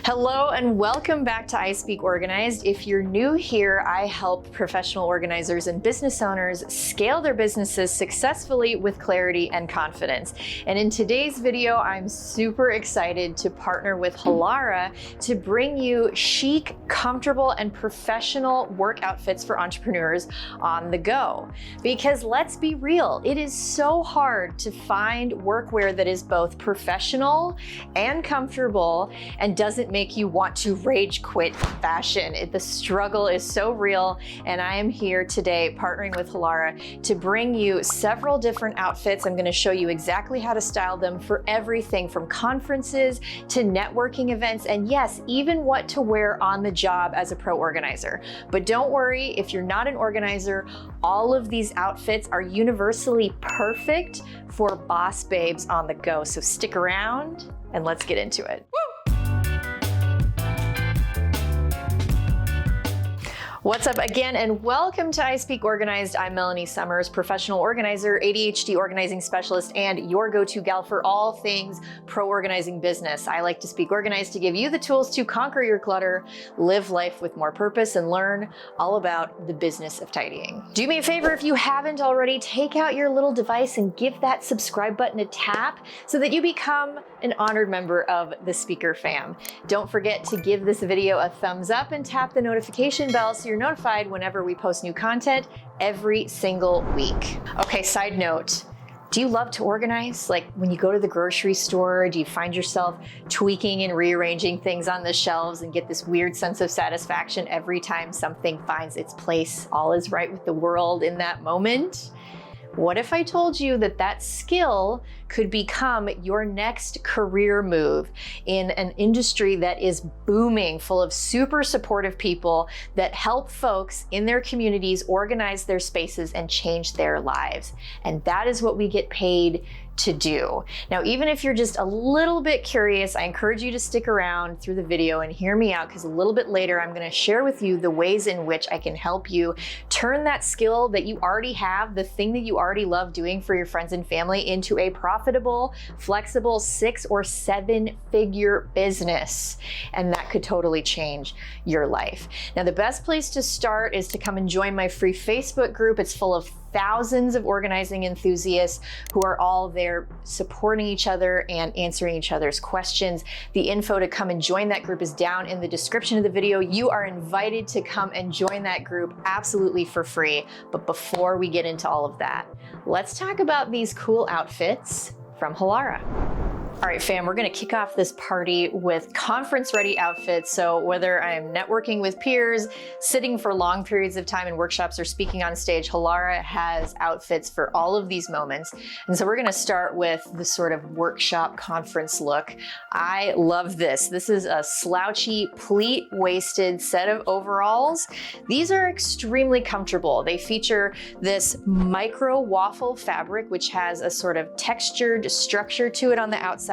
Hello and welcome back to I Speak Organized. If you're new here, I help professional organizers and business owners scale their businesses successfully with clarity and confidence. And in today's video, I'm super excited to partner with Halara to bring you chic, comfortable, and professional work outfits for entrepreneurs on the go. Because let's be real, it is so hard to find workwear that is both professional and comfortable and doesn't make you want to rage quit fashion. The struggle is so real, and I am here today partnering with Halara to bring you several different outfits. I'm going to show you exactly how to style them for everything from conferences to networking events, and yes, even what to wear on the job as a pro organizer. But don't worry, if you're not an organizer, all of these outfits are universally perfect for boss babes on the go. So stick around and let's get into it. What's up again, and welcome to I Speak Organized. I'm Melanie Summers, professional organizer, ADHD organizing specialist, and your go-to gal for all things pro organizing business. I like to speak organized to give you the tools to conquer your clutter, live life with more purpose, and learn all about the business of tidying. Do me a favor, if you haven't already, take out your little device and give that subscribe button a tap so that you become an honored member of the Speaker fam. Don't forget to give this video a thumbs up and tap the notification bell so you're notified whenever we post new content every single week. Okay, side note, do you love to organize? Like when you go to the grocery store, do you find yourself tweaking and rearranging things on the shelves and get this weird sense of satisfaction every time something finds its place, all is right with the world in that moment? What if I told you that that skill could become your next career move in an industry that is booming, full of super supportive people that help folks in their communities organize their spaces and change their lives? And that is what we get paid to do. Now, even if you're just a little bit curious, I encourage you to stick around through the video and hear me out, because a little bit later, I'm going to share with you the ways in which I can help you turn that skill that you already have, the thing that you already love doing for your friends and family, into a profitable, flexible 6 or 7 figure business. And that could totally change your life. Now, the best place to start is to come and join my free Facebook group. It's full of thousands of organizing enthusiasts who are all there supporting each other and answering each other's questions. The info to come and join that group is down in the description of the video. You are invited to come and join that group absolutely for free. But before we get into all of that, let's talk about these cool outfits from Halara. All right, fam, we're gonna kick off this party with conference-ready outfits. So whether I'm networking with peers, sitting for long periods of time in workshops, or speaking on stage, Halara has outfits for all of these moments. And so we're gonna start with the sort of workshop conference look. I love this. This is a slouchy, pleat-waisted set of overalls. These are extremely comfortable. They feature this micro waffle fabric, which has a sort of textured structure to it on the outside,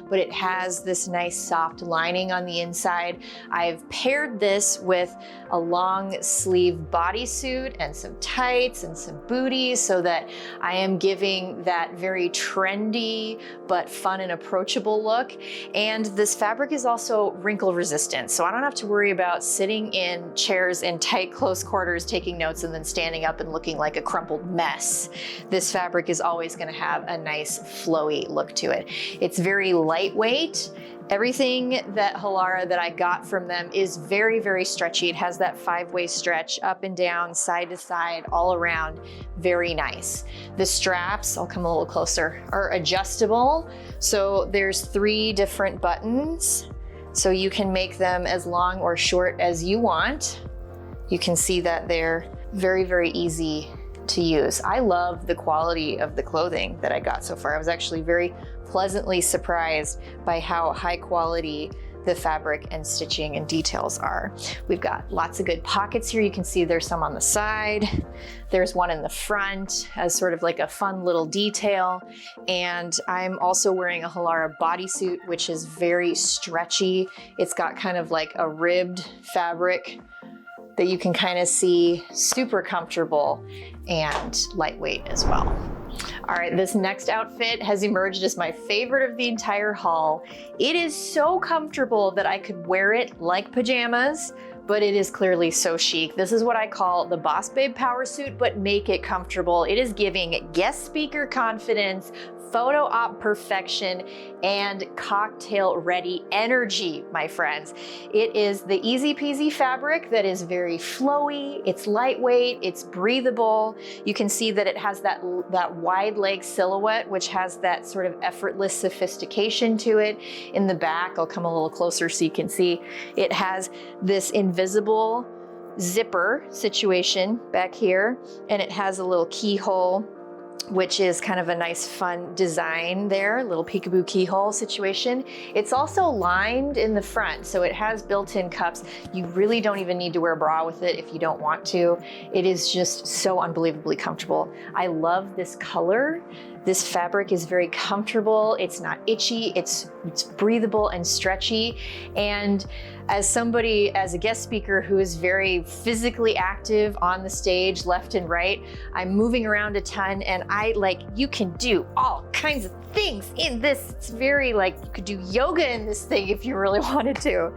but it has this nice soft lining on the inside. I've paired this with a long sleeve bodysuit and some tights and some booties so that I am giving that very trendy but fun and approachable look. And this fabric is also wrinkle resistant, so I don't have to worry about sitting in chairs in tight, close quarters taking notes and then standing up and looking like a crumpled mess. This fabric is always going to have a nice flowy look to it. It's very lightweight. Everything that Halara that I got from them is very, very stretchy. It has that 5-way stretch up and down, side to side, all around. Very nice. The straps, I'll come a little closer, are adjustable. So there's 3 different buttons. So you can make them as long or short as you want. You can see that they're very, very easy to use. I love the quality of the clothing that I got so far. I was actually very pleasantly surprised by how high quality the fabric and stitching and details are. We've got lots of good pockets here. You can see there's some on the side. There's one in the front as sort of like a fun little detail. And I'm also wearing a Halara bodysuit, which is very stretchy. It's got kind of like a ribbed fabric that you can kind of see, super comfortable and lightweight as well. All right, this next outfit has emerged as my favorite of the entire haul. It is so comfortable that I could wear it like pajamas, but it is clearly so chic. This is what I call the Boss Babe power suit, but make it comfortable. It is giving guest speaker confidence, photo op perfection, and cocktail ready energy, my friends. It is the easy peasy fabric that is very flowy, it's lightweight, it's breathable. You can see that it has that wide leg silhouette, which has that sort of effortless sophistication to it. In the back, I'll come a little closer so you can see, it has this invisible zipper situation back here, and it has a little keyhole, which is kind of a nice fun design there, little peekaboo keyhole situation. It's also lined in the front, so it has built-in cups. You really don't even need to wear a bra with it if you don't want to. It is just so unbelievably comfortable. I love this color. This fabric is very comfortable. It's not itchy, it's breathable and stretchy. And as a guest speaker who is very physically active on the stage, left and right, I'm moving around a ton, and you can do all kinds of things in this. It's very you could do yoga in this thing if you really wanted to.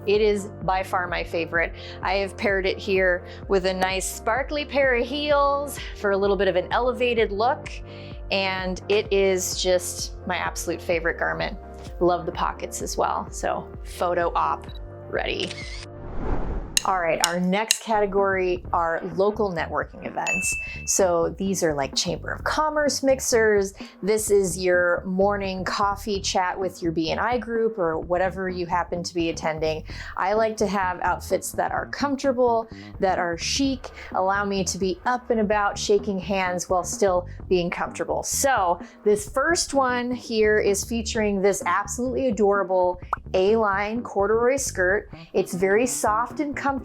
It is by far my favorite. I have paired it here with a nice sparkly pair of heels for a little bit of an elevated look. And it is just my absolute favorite garment. Love the pockets as well. So photo op ready. All right, our next category are local networking events. So these are like Chamber of Commerce mixers. This is your morning coffee chat with your B&I group or whatever you happen to be attending. I like to have outfits that are comfortable, that are chic, allow me to be up and about shaking hands while still being comfortable. So this first one here is featuring this absolutely adorable A-line corduroy skirt. It's very soft and comfortable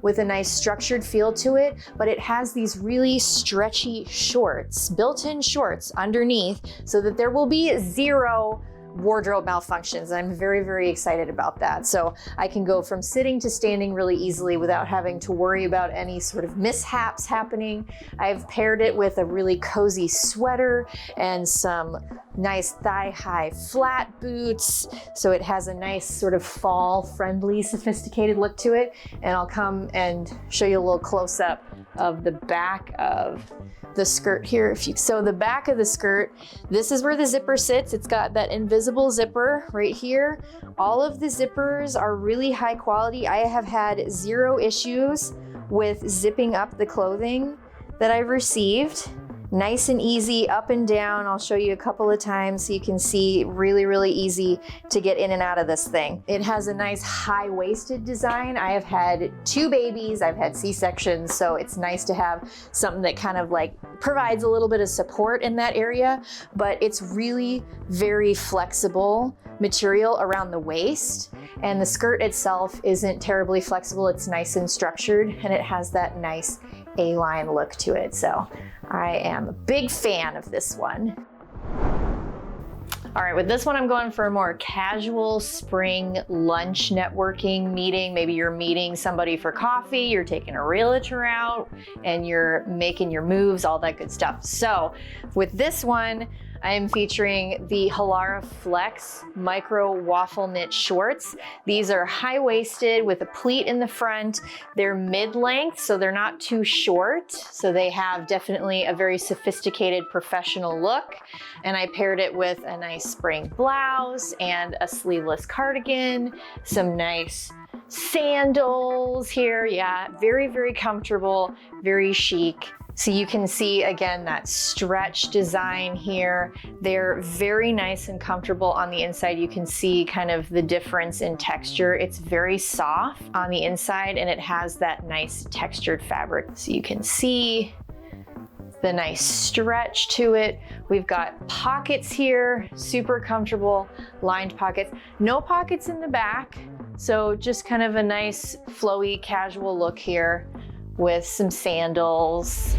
with a nice structured feel to it, but it has these really stretchy shorts, built-in shorts underneath, so that there will be zero wardrobe malfunctions. I'm very, very excited about that. So I can go from sitting to standing really easily without having to worry about any sort of mishaps happening. I've paired it with a really cozy sweater and some nice thigh-high flat boots. So it has a nice sort of fall-friendly, sophisticated look to it. And I'll come and show you a little close-up of the back of the skirt here. So the back of the skirt, this is where the zipper sits. It's got that invisible zipper right here. All of the zippers are really high quality. I have had zero issues with zipping up the clothing that I've received. Nice and easy up and down. I'll show you a couple of times so you can see really, really easy to get in and out of this thing. It has a nice high-waisted design. I have had 2 babies, I've had C-sections, so it's nice to have something that kind of provides a little bit of support in that area, but it's really very flexible material around the waist, and the skirt itself isn't terribly flexible. It's nice and structured, and it has that nice A-line look to it. So I am a big fan of this one. All right, with this one, I'm going for a more casual spring lunch networking meeting. Maybe you're meeting somebody for coffee, you're taking a realtor out, and you're making your moves, all that good stuff. So with this one, I am featuring the Halara Flex micro waffle knit shorts. These are high-waisted with a pleat in the front. They're mid-length, so they're not too short. So they have definitely a very sophisticated professional look. And I paired it with a nice spring blouse and a sleeveless cardigan, some nice sandals here. Yeah, very, very comfortable, very chic. So you can see, again, that stretch design here. They're very nice and comfortable on the inside. You can see kind of the difference in texture. It's very soft on the inside, and it has that nice textured fabric. So you can see the nice stretch to it. We've got pockets here, super comfortable, lined pockets. No pockets in the back, so just kind of a nice flowy, casual look here with some sandals.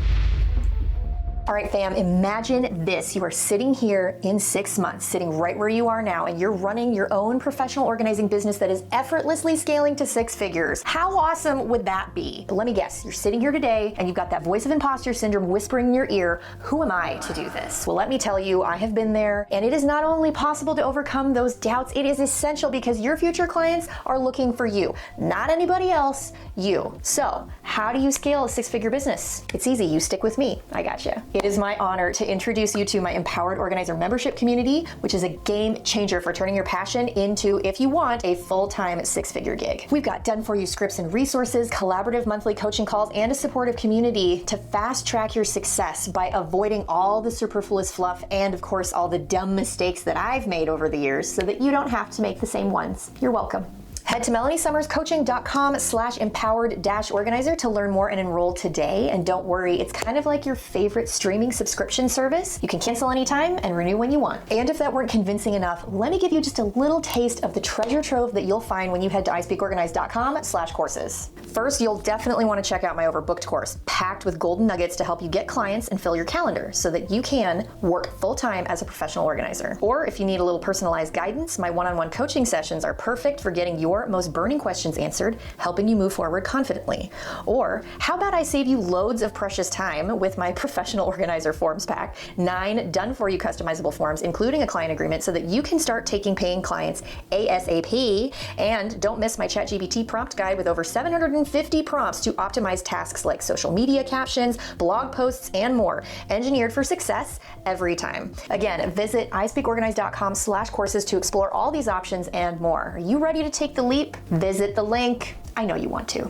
All right, fam, imagine this. You are sitting here in 6 months, sitting right where you are now, and you're running your own professional organizing business that is effortlessly scaling to 6 figures. How awesome would that be? But let me guess, you're sitting here today and you've got that voice of imposter syndrome whispering in your ear, who am I to do this? Well, let me tell you, I have been there, and it is not only possible to overcome those doubts, it is essential because your future clients are looking for you, not anybody else, you. So, how do you scale a 6-figure business? It's easy, you stick with me, I got you. It is my honor to introduce you to my Empowered Organizer membership community, which is a game changer for turning your passion into, if you want, a full-time 6-figure gig. We've got done-for-you scripts and resources, collaborative monthly coaching calls, and a supportive community to fast-track your success by avoiding all the superfluous fluff and, of course, all the dumb mistakes that I've made over the years so that you don't have to make the same ones. You're welcome. Head to melaniesummerscoaching.com/empowered-organizer to learn more and enroll today. And don't worry, it's kind of like your favorite streaming subscription service. You can cancel anytime and renew when you want. And if that weren't convincing enough, let me give you just a little taste of the treasure trove that you'll find when you head to ispeakorganized.com/courses. First, you'll definitely want to check out my overbooked course, packed with golden nuggets to help you get clients and fill your calendar so that you can work full-time as a professional organizer. Or if you need a little personalized guidance, my one-on-one coaching sessions are perfect for getting your most burning questions answered, helping you move forward confidently. Or how about I save you loads of precious time with my professional organizer forms pack, 9 done-for-you customizable forms, including a client agreement, so that you can start taking paying clients ASAP. And don't miss my ChatGPT prompt guide with over 750 prompts to optimize tasks like social media captions, blog posts, and more, engineered for success every time. Again, visit ispeakorganized.com/courses to explore all these options and more. Are you ready to take the leap? Visit the link. I know you want to.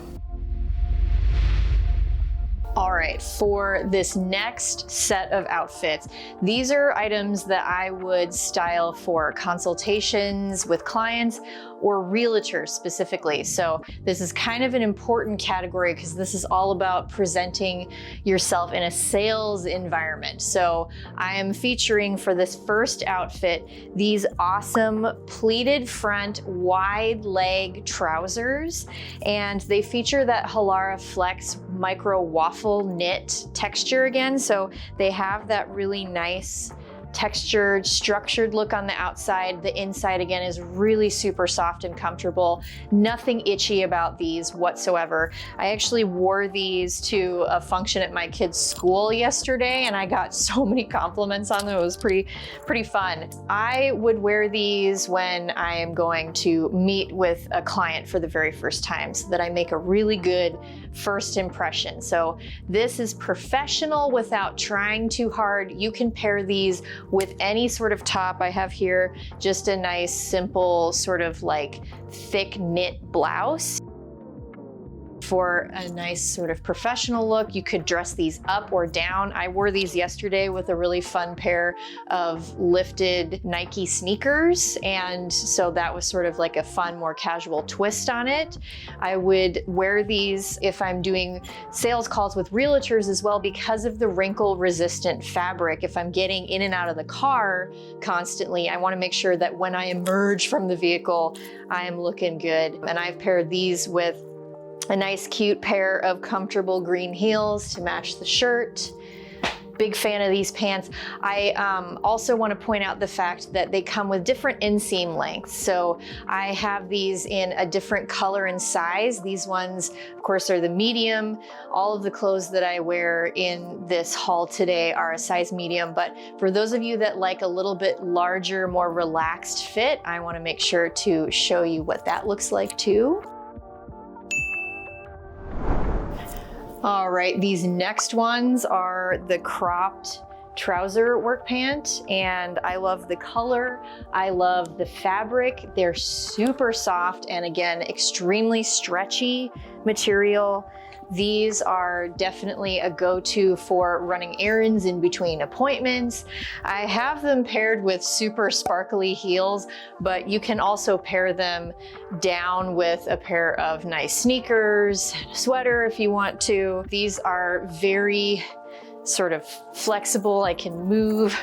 All right, for this next set of outfits, these are items that I would style for consultations with clients or realtors specifically. So this is kind of an important category because this is all about presenting yourself in a sales environment. So I am featuring for this first outfit, these awesome pleated front wide leg trousers. And they feature that Halara Flex micro waffle knit texture again. So they have that really nice textured, structured look on the outside. The inside again is really super soft and comfortable. Nothing itchy about these whatsoever. I actually wore these to a function at my kid's school yesterday and I got so many compliments on them. It was pretty fun. I would wear these when I am going to meet with a client for the very first time so that I make a really good first impression. So this is professional without trying too hard. You can pair these with any sort of top. I have here just a nice simple sort of like thick knit blouse. For a nice sort of professional look, you could dress these up or down. I wore these yesterday with a really fun pair of lifted Nike sneakers, and so that was sort of like a fun, more casual twist on it. I would wear these if I'm doing sales calls with realtors as well because of the wrinkle resistant fabric. If I'm getting in and out of the car constantly, I want to make sure that when I emerge from the vehicle, I am looking good. And I've paired these with a nice cute pair of comfortable green heels to match the shirt. Big fan of these pants. I also want to point out the fact that they come with different inseam lengths. So I have these in a different color and size. These ones, of course, are the medium. All of the clothes that I wear in this haul today are a size medium. But for those of you that like a little bit larger, more relaxed fit, I want to make sure to show you what that looks like too. All right, these next ones are the cropped trouser work pant, and I love the color. I love the fabric. They're super soft and again, extremely stretchy material. These are definitely a go-to for running errands in between appointments. I have them paired with super sparkly heels, but you can also pair them down with a pair of nice sneakers, a sweater if you want to. These are very sort of flexible. I can move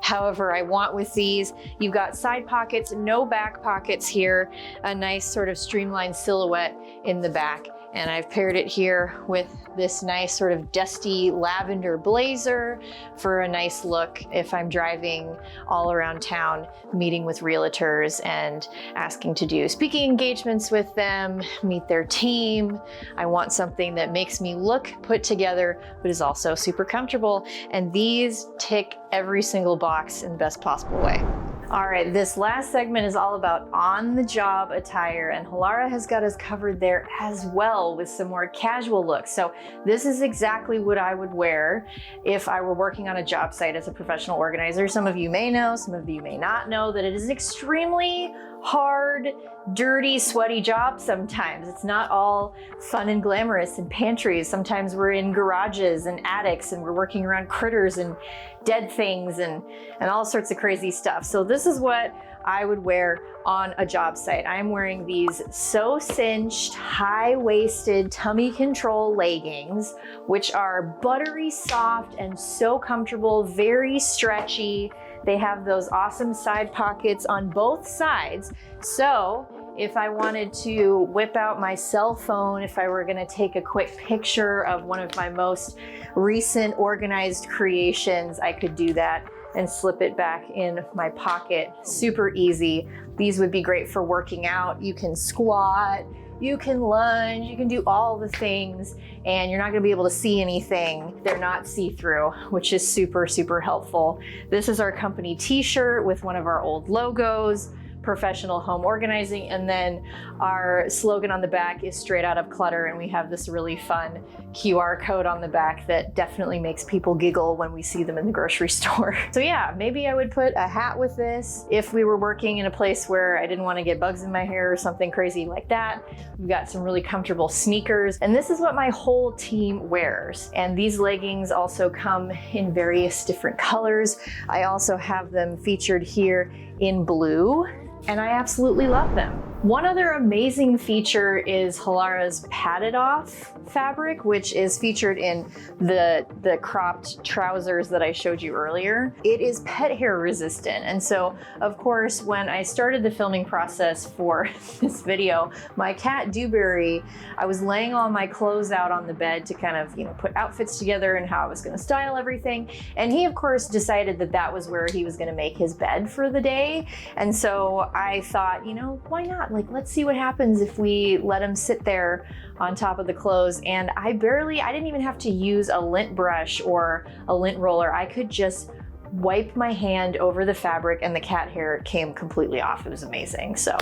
however I want with these. You've got side pockets, no back pockets here, a nice sort of streamlined silhouette in the back. And I've paired it here with this nice sort of dusty lavender blazer for a nice look if I'm driving all around town, meeting with realtors and asking to do speaking engagements with them, meet their team. I want something that makes me look put together, but is also super comfortable. And these tick every single box in the best possible way. All right, this last segment is all about on-the-job attire, and Halara has got us covered there as well with some more casual looks. So this is exactly what I would wear if I were working on a job site as a professional organizer. Some of you may know, some of you may not know that it is an extremely hard, dirty, sweaty job sometimes. It's not all fun and glamorous in pantries. Sometimes we're in garages and attics and we're working around critters and dead things and all sorts of crazy stuff. So this is what I would wear on a job site. I'm wearing these SoCinched high-waisted tummy control leggings, which are buttery soft and so comfortable, very stretchy. They have those awesome side pockets on both sides. So if I wanted to whip out my cell phone, if I were gonna take a quick picture of one of my most recent organized creations, I could do that and slip it back in my pocket. Super easy. These would be great for working out. You can squat, you can lunge, you can do all the things, and you're not gonna be able to see anything. They're not see-through, which is super, super helpful. This is our company t-shirt with one of our old logos, professional home organizing, and then our slogan on the back is straight out of clutter, and we have this really fun QR code on the back that definitely makes people giggle when we see them in the grocery store. So yeah, maybe I would put a hat with this if we were working in a place where I didn't want to get bugs in my hair or something crazy like that. We've got some really comfortable sneakers, and this is what my whole team wears. And these leggings also come in various different colors. I also have them featured here in blue, and I absolutely love them. One other amazing feature is Halara's padded off fabric, which is featured in the cropped trousers that I showed you earlier. It is pet hair resistant. And so, of course, when I started the filming process for this video, my cat Dewberry, I was laying all my clothes out on the bed to kind of, put outfits together and how I was gonna style everything. And he, of course, decided that that was where he was gonna make his bed for the day. And so I thought, why not? Like, let's see what happens if we let him sit there on top of the clothes. And I didn't even have to use a lint brush or a lint roller. I could just wipe my hand over the fabric and the cat hair came completely off. It was amazing. So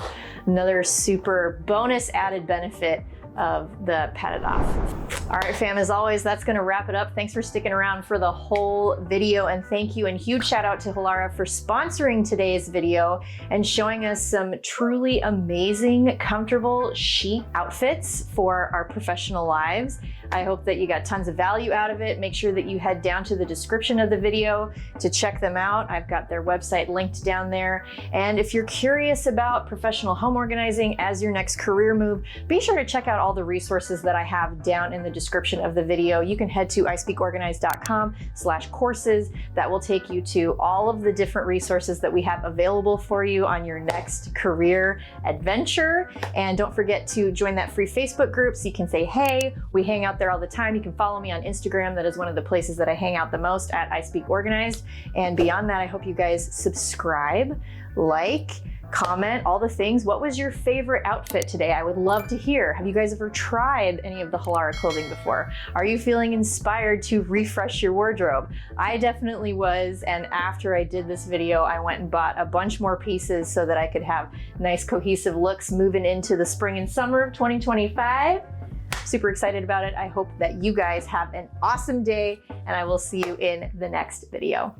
another super bonus added benefit of the padded off. All right, fam, as always, that's gonna wrap it up. Thanks for sticking around for the whole video, and thank you and huge shout out to Halara for sponsoring today's video and showing us some truly amazing, comfortable, chic outfits for our professional lives. I hope that you got tons of value out of it. Make sure that you head down to the description of the video to check them out. I've got their website linked down there. And if you're curious about professional home organizing as your next career move, be sure to check out all the resources that I have down in the description of the video. You can head to ispeakorganized.com/courses. That will take you to all of the different resources that we have available for you on your next career adventure. And don't forget to join that free Facebook group so you can say, hey, we hang out there all the time. You can follow me on Instagram. That is one of the places that I hang out the most, at @ISpeakOrganized. And beyond that, I hope you guys subscribe, like, comment, all the things. What was your favorite outfit today? I would love to hear. Have you guys ever tried any of the Halara clothing before? Are you feeling inspired to refresh your wardrobe? I definitely was, and after I did this video, I went and bought a bunch more pieces so that I could have nice cohesive looks moving into the spring and summer of 2025. Super excited about it. I hope that you guys have an awesome day, and I will see you in the next video.